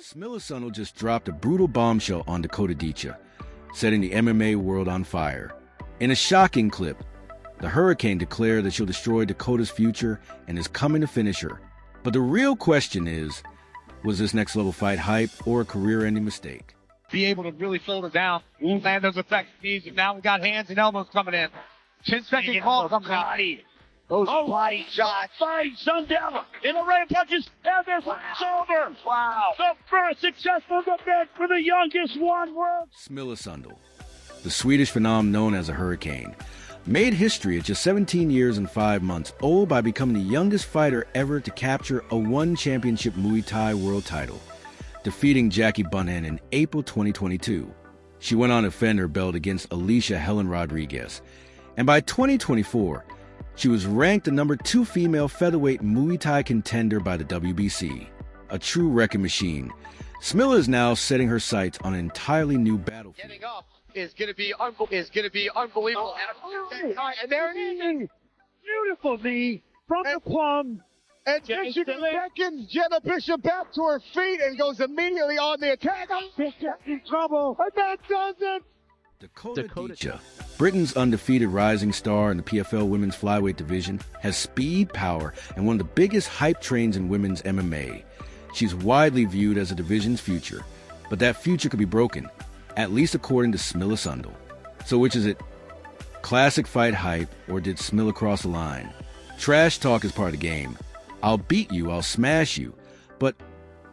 Smilla Sundell just dropped a brutal bombshell on Dakota Dicha, setting the MMA world on fire. In a shocking clip, the Hurricane declared that she'll destroy Dakota's future and is coming to finish her. But the real question is, was this next level fight hype or a career-ending mistake? Be able to really slow her down, land those effective knees, and now we got hands and elbows coming in. 10-second call comes out. Those body shots. Barbie Sundell in the ring punches, and this one's over. Wow. The first successful event for the youngest one world. Smilla Sundell, the Swedish phenom known as a Hurricane, made history at just 17 years and 5 months old by becoming the youngest fighter ever to capture a one championship Muay Thai world title, defeating Jackie Bunhen in April 2022. She went on to defend her belt against Alicia Helen Rodriguez, and by 2024, she was ranked the #2 female featherweight Muay Thai contender by the WBC. A true wrecking machine, Smilla is now setting her sights on an entirely new battlefield. Getting up is going to be unbelievable. And there it is. Beautiful knee from the plum. And Michigan beckons Jenna Bishop back to her feet and goes immediately on the attack. In trouble. And that does it. Dakota Dicha, Britain's undefeated rising star in the PFL women's flyweight division, has speed, power, and one of the biggest hype trains in women's MMA. She's widely viewed as the division's future, but that future could be broken, at least according to Smilla Sundell. So which is it? Classic fight hype, or did Smilla cross the line? Trash talk is part of the game. I'll beat you, I'll smash you, but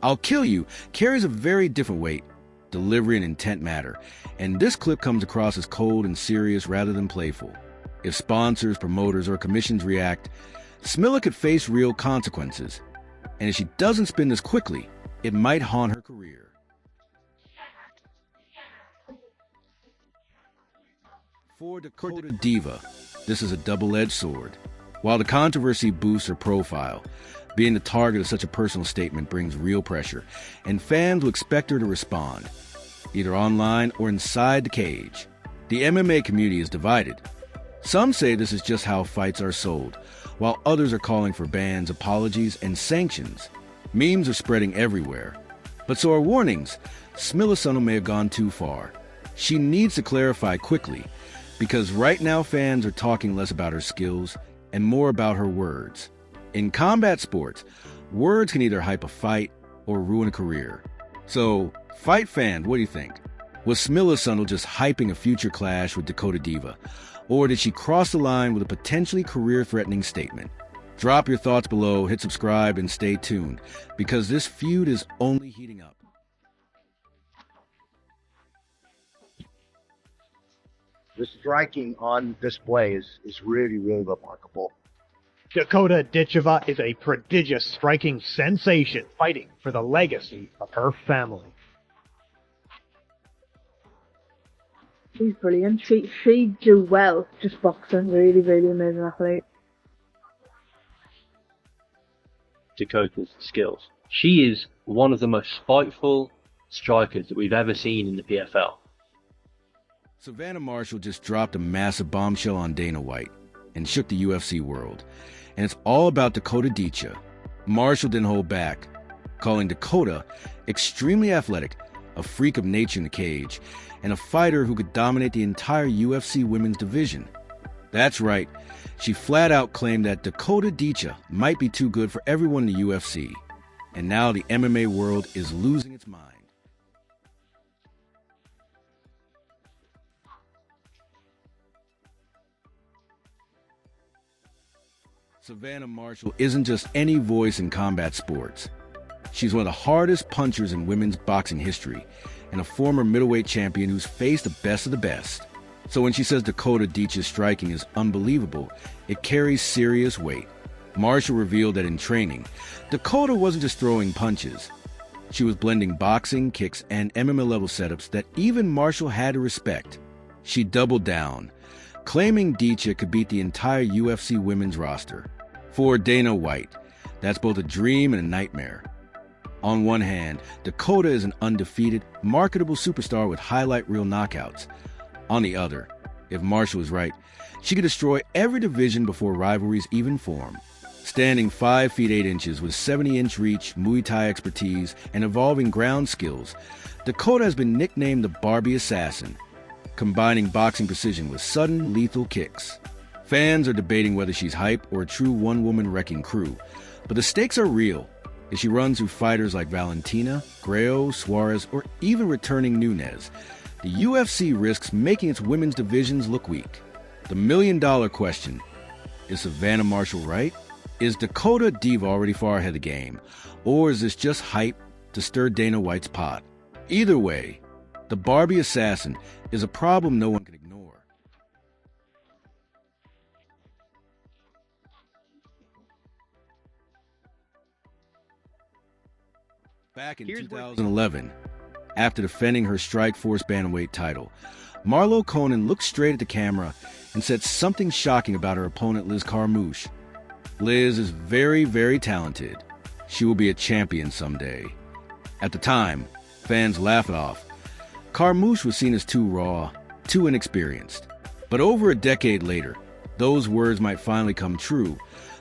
I'll kill you carries a very different weight. Delivery and intent matter, and this clip comes across as cold and serious rather than playful. If sponsors, promoters, or commissions react, Smilla could face real consequences, and if she doesn't spin this quickly, it might haunt her career. For Dakota Diva, this is a double-edged sword. While the controversy boosts her profile, being the target of such a personal statement brings real pressure, and fans will expect her to respond, either online or inside the cage. The MMA community is divided. Some say this is just how fights are sold, while others are calling for bans, apologies, and sanctions. Memes are spreading everywhere. But so are warnings. Smilla Sundell may have gone too far. She needs to clarify quickly, because right now fans are talking less about her skills and more about her words. In combat sports, words can either hype a fight or ruin a career. So, fight fans, what do you think? Was Smilla Sundell just hyping a future clash with Dakota Diva? Or did she cross the line with a potentially career-threatening statement? Drop your thoughts below, hit subscribe, and stay tuned, because this feud is only heating up. The striking on display is really, really remarkable. Dakota Dicha is a prodigious striking sensation, fighting for the legacy of her family. She's brilliant. She do well just boxing. Really, really amazing athlete. Dakota's skills. She is one of the most spiteful strikers that we've ever seen in the PFL. Savannah Marshall just dropped a massive bombshell on Dana White and shook the UFC world. And it's all about Dakota Dicha. Marshall didn't hold back, calling Dakota extremely athletic, a freak of nature in the cage, and a fighter who could dominate the entire UFC women's division. That's right, she flat out claimed that Dakota Dicha might be too good for everyone in the UFC. And now the MMA world is losing its mind. Savannah Marshall isn't just any voice in combat sports. She's one of the hardest punchers in women's boxing history, and a former middleweight champion who's faced the best of the best. So when she says Dakota Dicha's striking is unbelievable, it carries serious weight. Marshall revealed that in training, Dakota wasn't just throwing punches. She was blending boxing, kicks, and MMA level setups that even Marshall had to respect. She doubled down, claiming Dicha could beat the entire UFC women's roster. For Dana White, that's both a dream and a nightmare. On one hand, Dakota is an undefeated, marketable superstar with highlight reel knockouts. On the other, if Marshall is right, she could destroy every division before rivalries even form. Standing 5 feet 8 inches with 70-inch reach, Muay Thai expertise, and evolving ground skills, Dakota has been nicknamed the Barbie Assassin, combining boxing precision with sudden, lethal kicks. Fans are debating whether she's hype or a true one-woman wrecking crew, but the stakes are real as she runs through fighters like Valentina, Grayo, Suarez, or even returning Nunes. The UFC risks making its women's divisions look weak. The million-dollar question, is Savannah Marshall right? Is Dakota Diva already far ahead of the game? Or is this just hype to stir Dana White's pot? Either way, the Barbie Assassin is a problem no one can ignore. Back in 2011, after defending her Strikeforce Bantamweight title, Marlo Conan looked straight at the camera and said something shocking about her opponent Liz Carmouche. Liz is very, very talented. She will be a champion someday. At the time, fans laughed it off. Carmouche was seen as too raw, too inexperienced. But over a decade later, those words might finally come true,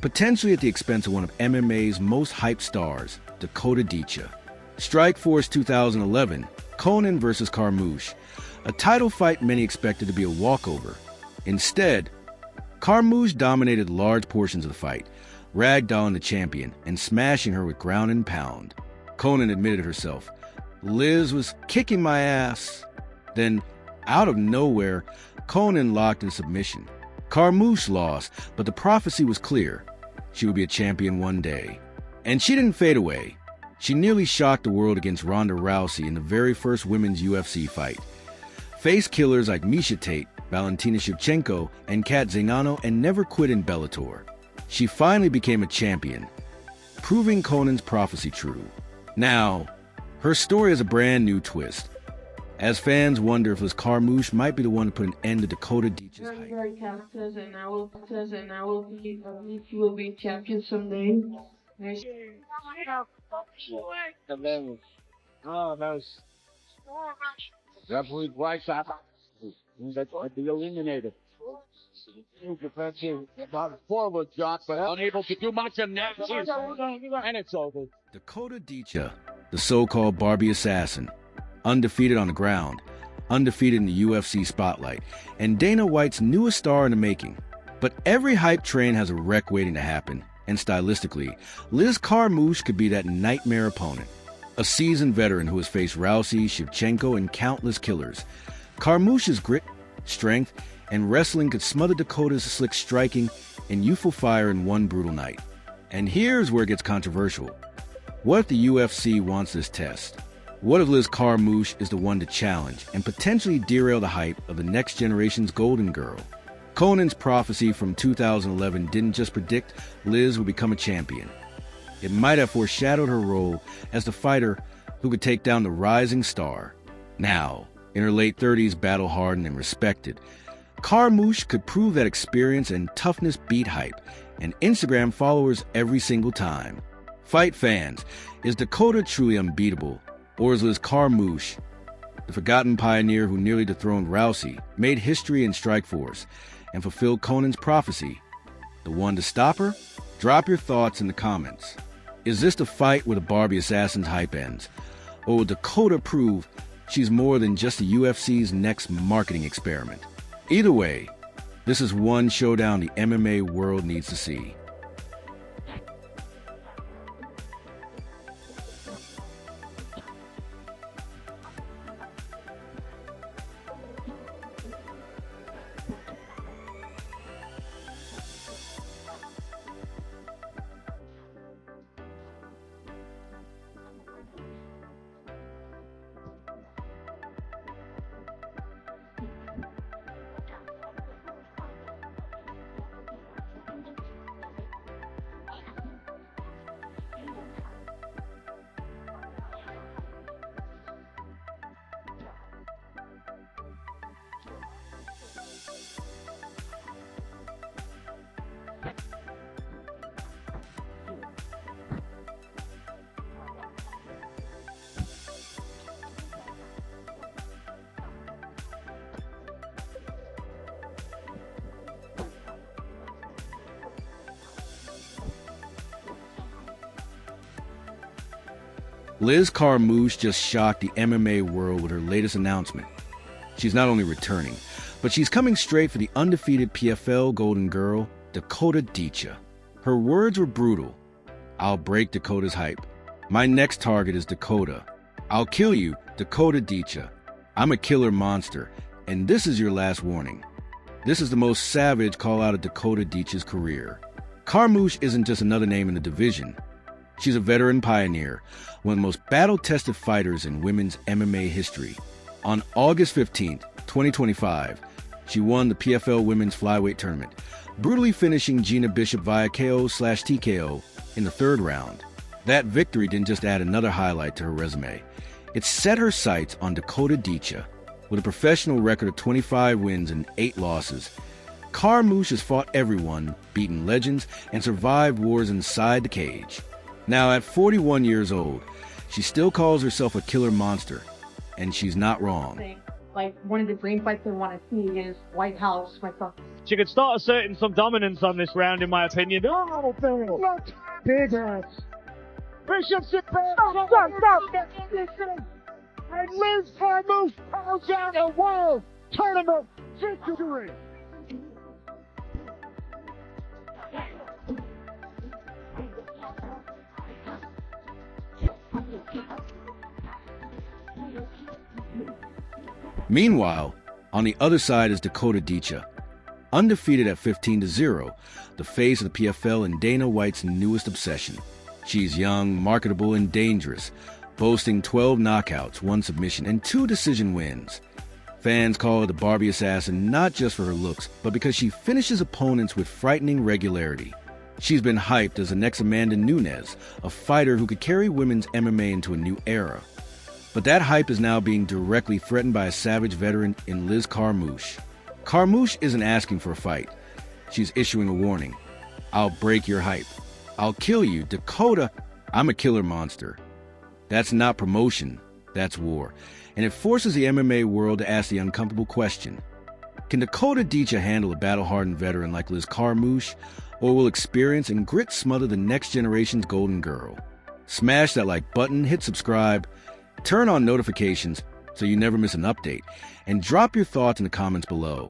potentially at the expense of one of MMA's most hyped stars, Dakota Dicha. Strikeforce 2011, Conan versus Carmouche, a title fight many expected to be a walkover. Instead, Carmouche dominated large portions of the fight, ragdolling the champion and smashing her with ground and pound. Conan admitted herself, "Liz was kicking my ass." Then, out of nowhere, Conan locked in submission. Carmouche lost, but the prophecy was clear. She would be a champion one day. And she didn't fade away. She nearly shocked the world against Ronda Rousey in the very first women's UFC fight. Face killers like Miesha Tate, Valentina Shevchenko, and Kat Zingano, and never quit in Bellator. She finally became a champion, proving Conan's prophecy true. Now, her story has a brand new twist, as fans wonder if Liz Carmouche might be the one to put an end to Dakota Dicha's hype. Very talented, and I will be champion someday. Oh, no. Definitely right side. That's the eliminated. About forward shot, but unable to do much, and now and it's over. Dakota Dicha, the so-called Barbie Assassin, undefeated on the ground, undefeated in the UFC spotlight, and Dana White's newest star in the making. But every hype train has a wreck waiting to happen, and stylistically, Liz Carmouche could be that nightmare opponent. A seasoned veteran who has faced Rousey, Shevchenko, and countless killers. Carmouche's grit, strength, and wrestling could smother Dakota's slick striking and youthful fire in one brutal night. And here's where it gets controversial. What if the UFC wants this test? What if Liz Carmouche is the one to challenge and potentially derail the hype of the next generation's Golden Girl? Conan's prophecy from 2011 didn't just predict Liz would become a champion. It might have foreshadowed her role as the fighter who could take down the rising star. Now, in her late 30s, battle-hardened and respected, Carmouche could prove that experience and toughness beat hype and Instagram followers every single time. Fight fans, is Dakota truly unbeatable, or is Liz Carmouche, the forgotten pioneer who nearly dethroned Rousey, made history in Strikeforce, and fulfilled Conan's prophecy, the one to stop her? Drop your thoughts in the comments. Is this the fight where the Barbie Assassin's hype ends? Or will Dakota prove she's more than just the UFC's next marketing experiment? Either way, this is one showdown the MMA world needs to see. Liz Carmouche just shocked the MMA world with her latest announcement. She's not only returning, but she's coming straight for the undefeated PFL Golden Girl, Dakota Dicha. Her words were brutal. "I'll break Dakota's hype. My next target is Dakota. I'll kill you, Dakota Dicha. I'm a killer monster, and this is your last warning." This is the most savage call-out of Dakota Dicha's career. Carmouche isn't just another name in the division. She's a veteran pioneer, one of the most battle-tested fighters in women's MMA history. On August 15th, 2025, she won the PFL Women's Flyweight Tournament, brutally finishing Gina Bishop via KO/TKO in the third round. That victory didn't just add another highlight to her resume. It set her sights on Dakota Dicha. With a professional record of 25 wins and 8 losses, Carmouche has fought everyone, beaten legends, and survived wars inside the cage. Now, at 41 years old, she still calls herself a killer monster, and she's not wrong. Like, one of the dream fights I want to see is White House, my son. She could start asserting some dominance on this round, in my opinion. Oh, not big ass. Bishop, sit back. Stop. And Liz Carmouche calls out a world tournament victory. Meanwhile, on the other side is Dakota Dicha, undefeated at 15-0, the face of the PFL and Dana White's newest obsession. She's young, marketable, and dangerous, boasting 12 knockouts, 1 submission, and 2 decision wins. Fans call her the Barbie Assassin not just for her looks, but because she finishes opponents with frightening regularity. She's been hyped as the next Amanda Nunes, a fighter who could carry women's MMA into a new era. But that hype is now being directly threatened by a savage veteran in Liz Carmouche. Carmouche isn't asking for a fight. She's issuing a warning. "I'll break your hype. I'll kill you, Dakota. I'm a killer monster." That's not promotion, that's war. And it forces the MMA world to ask the uncomfortable question. Can Dakota Dicha handle a battle-hardened veteran like Liz Carmouche, or will experience and grit smother the next generation's Golden Girl? Smash that like button, hit subscribe, turn on notifications so you never miss an update, and drop your thoughts in the comments below.